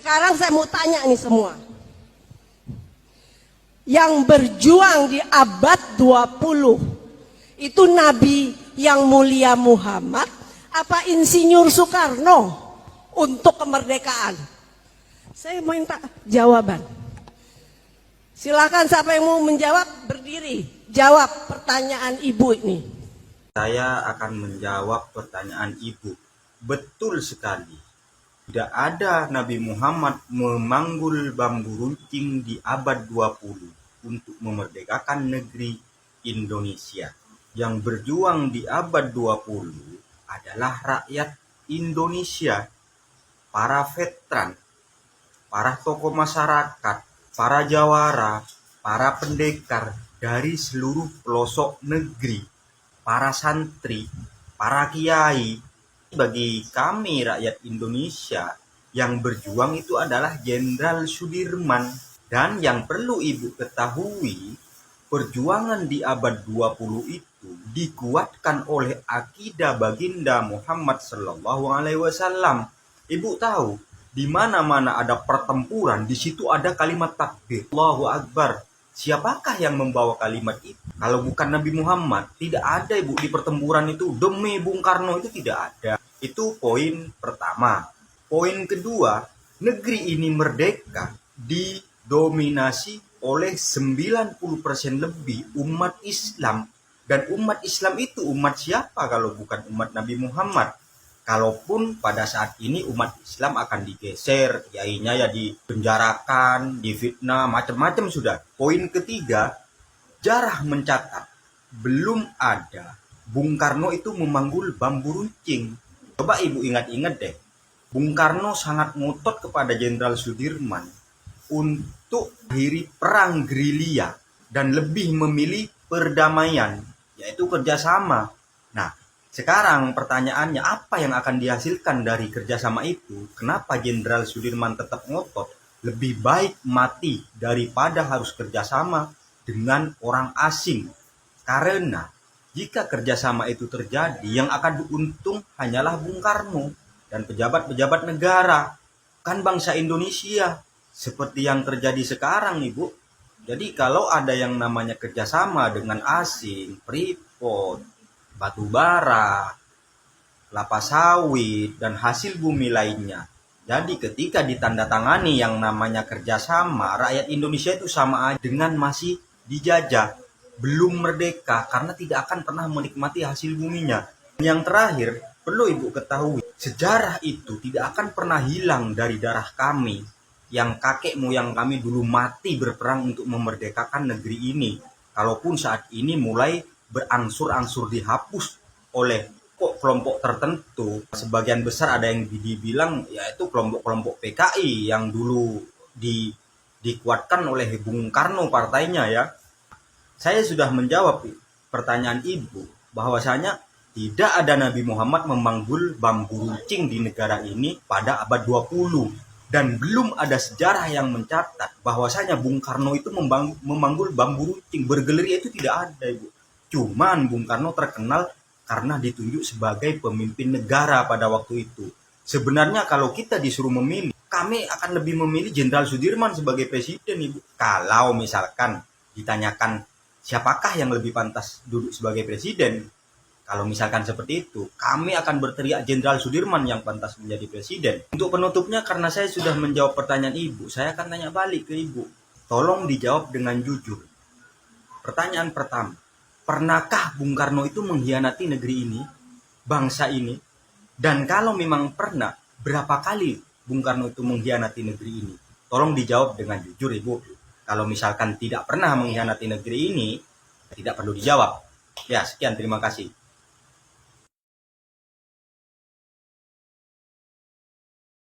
Sekarang saya mau tanya nih semua. Yang berjuang di abad 20 itu Nabi yang mulia Muhammad apa Insinyur Soekarno untuk kemerdekaan? Saya mau minta jawaban. Silakan siapa yang mau menjawab berdiri. Jawab pertanyaan ibu ini. Saya akan menjawab pertanyaan ibu. Betul sekali. Tidak ada Nabi Muhammad memanggul bambu runcing di abad 20 untuk memerdekakan negeri Indonesia. Yang berjuang di abad 20 adalah rakyat Indonesia, para veteran, para tokoh masyarakat, para jawara, para pendekar dari seluruh pelosok negeri, para santri, para kiai. Bagi kami rakyat Indonesia yang berjuang itu adalah Jenderal Sudirman. Dan yang perlu ibu ketahui, perjuangan di abad 20 itu dikuatkan oleh akidah baginda Muhammad SAW. Ibu tahu, di mana-mana ada pertempuran, di situ ada kalimat takbir, Allahu Akbar. Siapakah yang membawa kalimat itu? Kalau bukan Nabi Muhammad, tidak ada ibu di pertempuran itu. Demi Bung Karno itu tidak ada. Itu poin pertama. Poin kedua, negeri ini merdeka didominasi oleh 90% lebih umat Islam. Dan umat Islam itu umat siapa kalau bukan umat Nabi Muhammad? Kalaupun pada saat ini umat Islam akan digeser, kiainya ya dipenjarakan, difitnah, macam-macam sudah. Poin ketiga, jarah mencatat belum ada Bung Karno itu memanggul bambu runcing. Coba ibu ingat-ingat deh, Bung Karno sangat ngotot kepada Jenderal Sudirman untuk akhiri perang gerilya dan lebih memilih perdamaian, yaitu kerjasama. Nah, sekarang pertanyaannya, apa yang akan dihasilkan dari kerjasama itu? Kenapa Jenderal Sudirman tetap ngotot? Lebih baik mati daripada harus kerjasama dengan orang asing. Karena jika kerjasama itu terjadi, yang akan diuntung hanyalah Bung Karno dan pejabat-pejabat negara, kan bangsa Indonesia. Seperti yang terjadi sekarang, Ibu. Jadi kalau ada yang namanya kerjasama dengan asing, Freeport, batu bara, kelapa sawit, dan hasil bumi lainnya. Jadi ketika ditandatangani yang namanya kerjasama, rakyat Indonesia itu sama aja dengan masih dijajah, belum merdeka karena tidak akan pernah menikmati hasil buminya. Yang terakhir, perlu ibu ketahui, sejarah itu tidak akan pernah hilang dari darah kami, yang kakek moyang kami dulu mati berperang untuk memerdekakan negeri ini. Kalaupun saat ini mulai berangsur-angsur dihapus oleh kelompok tertentu, sebagian besar ada yang dibilang yaitu kelompok-kelompok PKI yang dulu dikuatkan oleh Bung Karno partainya ya. Saya sudah menjawab pertanyaan ibu bahwasanya tidak ada Nabi Muhammad memanggul bambu runcing di negara ini pada abad 20 dan belum ada sejarah yang mencatat bahwasanya Bung Karno itu memanggul bambu runcing. Bergelir itu tidak ada, Ibu. Cuman Bung Karno terkenal karena ditunjuk sebagai pemimpin negara pada waktu itu. Sebenarnya kalau kita disuruh memilih, kami akan lebih memilih Jenderal Sudirman sebagai presiden, Ibu. Kalau misalkan ditanyakan siapakah yang lebih pantas duduk sebagai presiden, kalau misalkan seperti itu, kami akan berteriak Jenderal Sudirman yang pantas menjadi presiden. Untuk penutupnya, karena saya sudah menjawab pertanyaan ibu, saya akan tanya balik ke ibu. Tolong dijawab dengan jujur. Pertanyaan pertama, pernahkah Bung Karno itu mengkhianati negeri ini, bangsa ini? Dan kalau memang pernah, berapa kali Bung Karno itu mengkhianati negeri ini? Tolong dijawab dengan jujur, Ibu. Kalau misalkan tidak pernah mengkhianati negeri ini, tidak perlu dijawab. Ya, sekian, terima kasih.